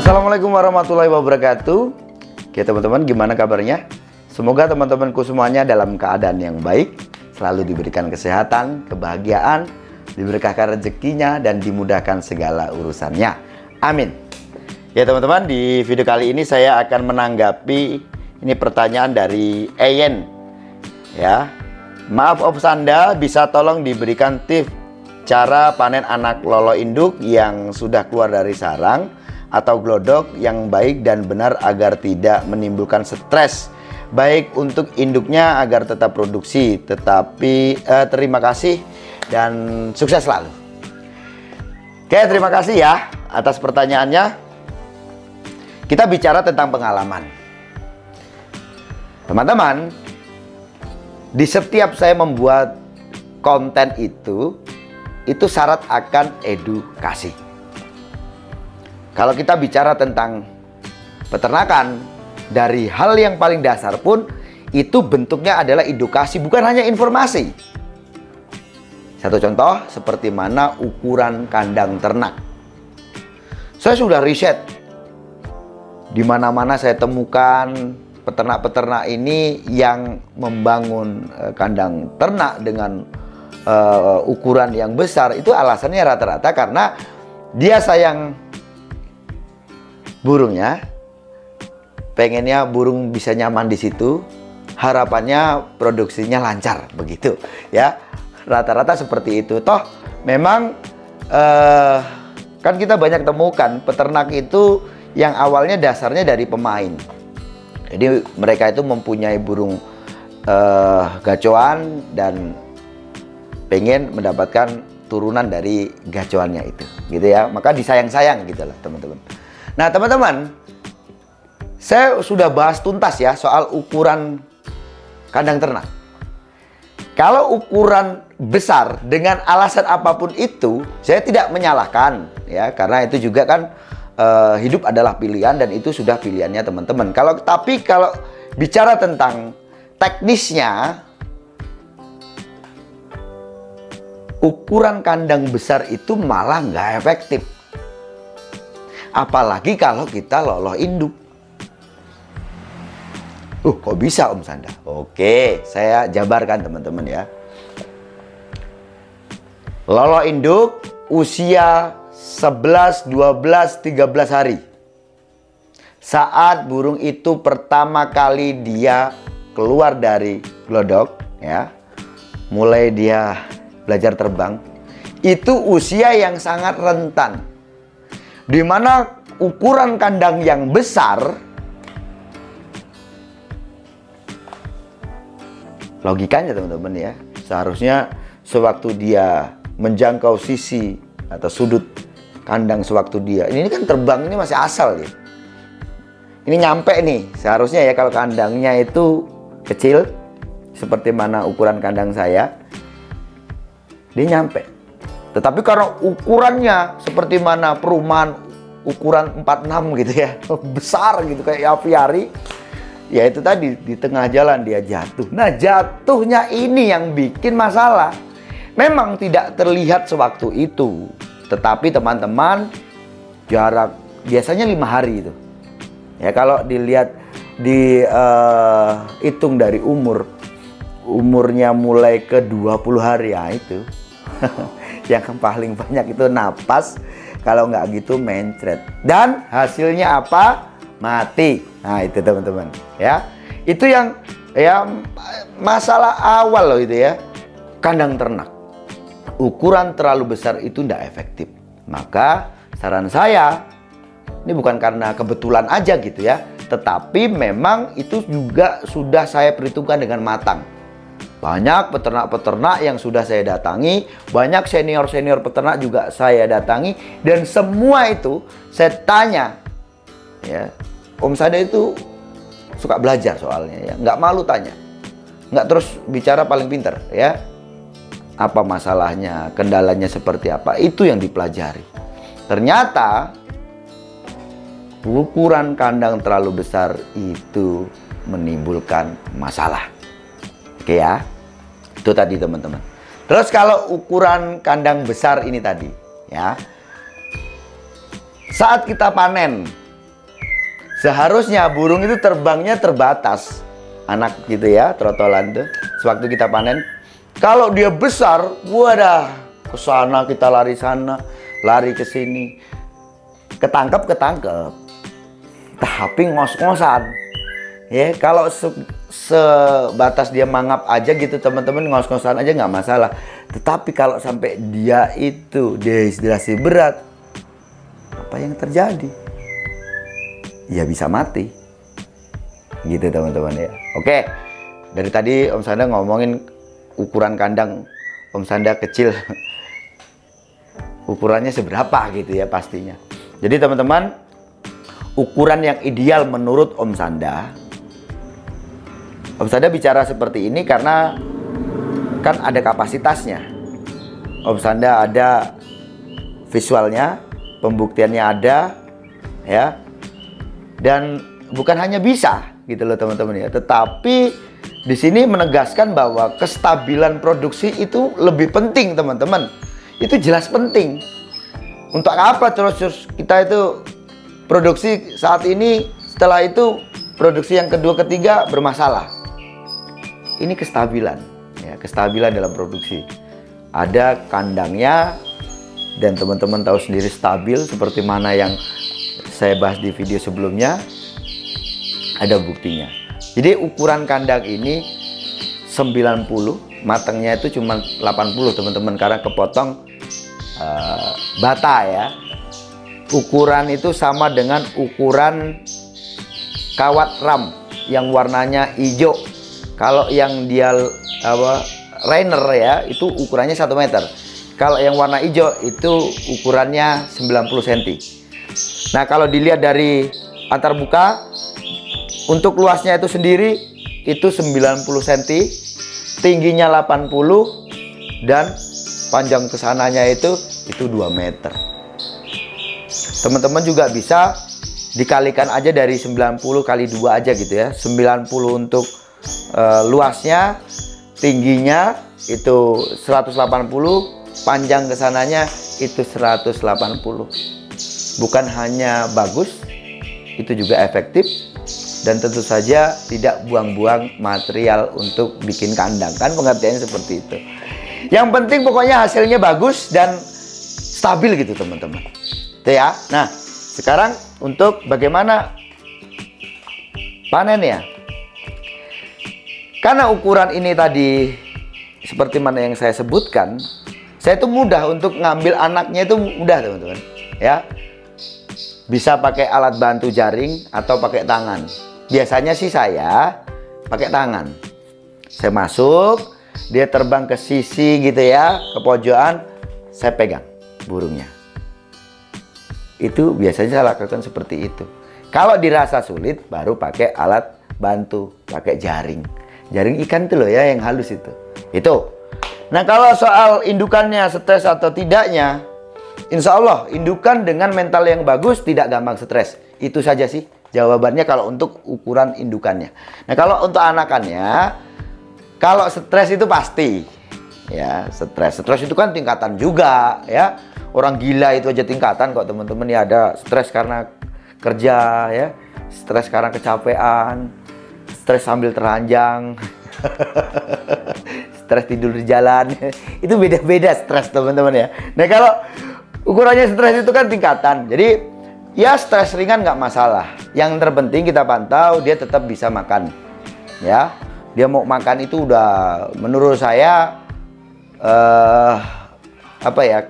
Assalamualaikum warahmatullahi wabarakatuh. Oke teman-teman, gimana kabarnya? Semoga teman-temanku semuanya dalam keadaan yang baik, selalu diberikan kesehatan, kebahagiaan, diberkahkan rezekinya, dan dimudahkan segala urusannya. Amin. Ya teman-teman, di video kali ini saya akan menanggapi ini pertanyaan dari Eyen. Ya, maaf Om Sanda, bisa tolong diberikan tips cara panen anak lolo induk yang sudah keluar dari sarang atau glodok yang baik dan benar agar tidak menimbulkan stres, baik untuk induknya agar tetap produksi. Terima kasih dan sukses selalu. Oke, terima kasih ya atas pertanyaannya. Kita bicara tentang pengalaman. Teman-teman, di setiap saya membuat konten itu syarat akan edukasi. Kalau kita bicara tentang peternakan, dari hal yang paling dasar pun itu bentuknya adalah edukasi, bukan hanya informasi. Satu contoh seperti mana ukuran kandang ternak. Saya sudah riset. Di mana-mana saya temukan peternak-peternak ini yang membangun kandang ternak dengan ukuran yang besar. Itu alasannya rata-rata karena dia sayang burungnya, pengennya burung bisa nyaman di situ, harapannya produksinya lancar, begitu ya. Rata-rata seperti itu. Toh memang kan kita banyak temukan peternak itu yang awalnya dasarnya dari pemain. Jadi mereka itu mempunyai burung gacoan dan pengen mendapatkan turunan dari gacoannya itu, gitu ya. Maka disayang-sayang gitu lah teman-teman. Nah teman-teman, saya sudah bahas tuntas ya soal ukuran kandang ternak. Kalau ukuran besar dengan alasan apapun itu, saya tidak menyalahkan ya, karena itu juga kan hidup adalah pilihan dan itu sudah pilihannya teman-teman. Tapi kalau bicara tentang teknisnya, ukuran kandang besar itu malah nggak efektif. Apalagi kalau kita loloh induk. Kok bisa Om Sanda? Oke, saya jabarkan teman-teman ya. Loloh induk usia 11, 12, 13 hari. Saat burung itu pertama kali dia keluar dari glodok ya, mulai dia belajar terbang, itu usia yang sangat rentan. Di mana ukuran kandang yang besar, logikanya teman-teman ya, seharusnya sewaktu dia menjangkau sisi atau sudut kandang sewaktu dia, ini kan terbang, ini masih asal ya, ini nyampe nih seharusnya ya. Kalau kandangnya itu kecil seperti mana ukuran kandang saya, dia nyampe. Tetapi kalau ukurannya seperti mana perumahan ukuran 46 gitu ya, besar gitu kayak aviari, ya itu tadi di tengah jalan dia jatuh. Nah jatuhnya ini yang bikin masalah. Memang tidak terlihat sewaktu itu, tetapi teman-teman jarak biasanya 5 hari itu. Ya kalau dilihat hitung dari umurnya mulai ke 20 hari ya itu. Yang paling banyak itu napas, kalau nggak gitu mencret. Dan hasilnya apa? Mati. Nah itu teman-teman ya. Itu yang ya masalah awal loh itu ya. Kandang ternak ukuran terlalu besar itu tidak efektif. Maka saran saya, ini bukan karena kebetulan aja gitu ya, tetapi memang itu juga sudah saya perhitungkan dengan matang. Banyak peternak-peternak yang sudah saya datangi, banyak senior-senior peternak juga saya datangi, dan semua itu saya tanya ya. Om Sanda itu suka belajar soalnya ya, nggak malu tanya, nggak terus bicara paling pintar ya. Apa masalahnya, kendalanya seperti apa, itu yang dipelajari. Ternyata ukuran kandang terlalu besar itu menimbulkan masalah. Oke ya, itu tadi teman-teman. Terus kalau ukuran kandang besar ini tadi ya, saat kita panen Seharusnya burung itu terbangnya terbatas. Anak gitu ya, trotolan tuh. Sewaktu kita panen. Kalau dia besar, wadah, ke sana kita lari sana, lari ke sini. Ketangkep. Tapi ngos-ngosan. Ya, kalau sebatas dia mangap aja gitu teman-teman, ngos-ngosan aja nggak masalah. Tetapi kalau sampai dia itu dehidrasi berat, apa yang terjadi? Ya bisa mati. Gitu teman-teman ya. Oke, dari tadi Om Sanda ngomongin ukuran kandang Om Sanda kecil. Ukurannya seberapa gitu ya pastinya. Jadi teman-teman, ukuran yang ideal menurut Om Sanda bicara seperti ini karena kan ada kapasitasnya. Om Sanda ada visualnya, pembuktiannya ada, ya. Dan bukan hanya bisa gitu loh teman-teman ya, tetapi di sini menegaskan bahwa kestabilan produksi itu lebih penting teman-teman. Itu jelas penting. Untuk apa terus kita itu produksi saat ini, setelah itu produksi yang kedua ketiga bermasalah. Ini kestabilan ya, kestabilan dalam produksi. Ada kandangnya dan teman-teman tahu sendiri stabil seperti mana yang saya bahas di video sebelumnya. Ada buktinya. Jadi ukuran kandang ini 90, matangnya itu cuma 80 teman-teman karena kepotong bata ya. Ukuran itu sama dengan ukuran kawat ram yang warnanya hijau. Kalau yang dia Rainer ya, itu ukurannya 1 meter. Kalau yang warna hijau itu ukurannya 90 cm. Nah, kalau dilihat dari antar buka, untuk luasnya itu sendiri itu 90 cm, tingginya 80 dan panjang kesananya itu 2 meter. Teman-teman juga bisa dikalikan aja dari 90 kali 2 aja gitu ya. 90 untuk luasnya, tingginya itu 180, panjang kesananya itu 180. Bukan hanya bagus, itu juga efektif. Dan tentu saja tidak buang-buang material untuk bikin kandang. Kan pengertiannya seperti itu. Yang penting pokoknya hasilnya bagus dan stabil gitu teman-teman. Itu ya. Nah, sekarang untuk bagaimana panen ya. Karena ukuran ini tadi seperti mana yang saya sebutkan, saya itu mudah untuk ngambil anaknya, itu mudah teman-teman. Ya. Bisa pakai alat bantu jaring atau pakai tangan. Biasanya sih saya pakai tangan. Saya masuk, dia terbang ke sisi gitu ya, ke pojokan, saya pegang burungnya. Itu biasanya saya lakukan seperti itu. Kalau dirasa sulit, baru pakai alat bantu, pakai jaring. Jaring ikan itu loh ya, yang halus itu. Itu. Nah, kalau soal indukannya stres atau tidaknya, insya Allah indukan dengan mental yang bagus tidak gampang stres. Itu saja sih jawabannya kalau untuk ukuran indukannya. Nah, kalau untuk anakannya, kalau stres itu pasti ya, stres itu kan tingkatan juga ya. Orang gila itu aja tingkatan kok teman-teman ya. Ada stres karena kerja ya, stres karena kecapean, stres sambil teranjang, stres tidur di jalan. Itu beda-beda stres teman-teman ya. Nah, kalau ukurannya stres itu kan tingkatan. Jadi ya stres ringan nggak masalah. Yang terpenting kita pantau dia tetap bisa makan. Ya, dia mau makan itu udah menurut saya apa ya?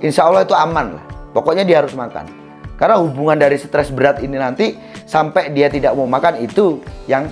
Insya Allah itu aman lah. Pokoknya dia harus makan. Karena hubungan dari stres berat ini nanti sampai dia tidak mau makan itu yang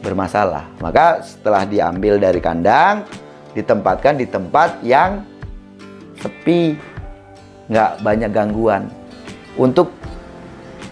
bermasalah. Maka setelah diambil dari kandang, ditempatkan di tempat yang sepi, nggak banyak gangguan. Untuk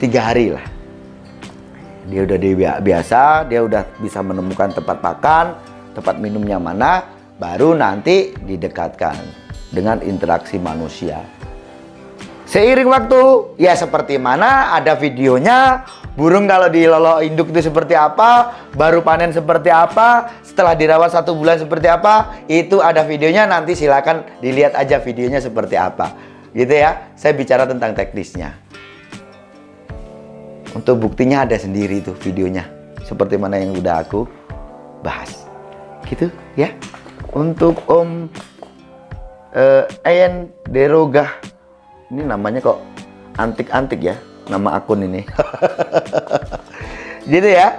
3 hari lah. Dia udah biasa, dia udah bisa menemukan tempat makan, tempat minumnya mana, baru nanti didekatkan dengan interaksi manusia. Seiring waktu, ya seperti mana ada videonya, burung kalau dilolo induk itu seperti apa, baru panen seperti apa, setelah dirawat 1 bulan seperti apa, itu ada videonya, nanti silakan dilihat aja videonya seperti apa. Gitu ya, saya bicara tentang teknisnya. Untuk buktinya ada sendiri tuh videonya, seperti mana yang udah aku bahas. Gitu ya. Untuk Om Ayan Derogah, ini namanya kok antik-antik ya, nama akun ini. Gitu ya.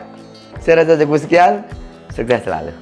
Saya rasa cukup sekian. Sukses selalu.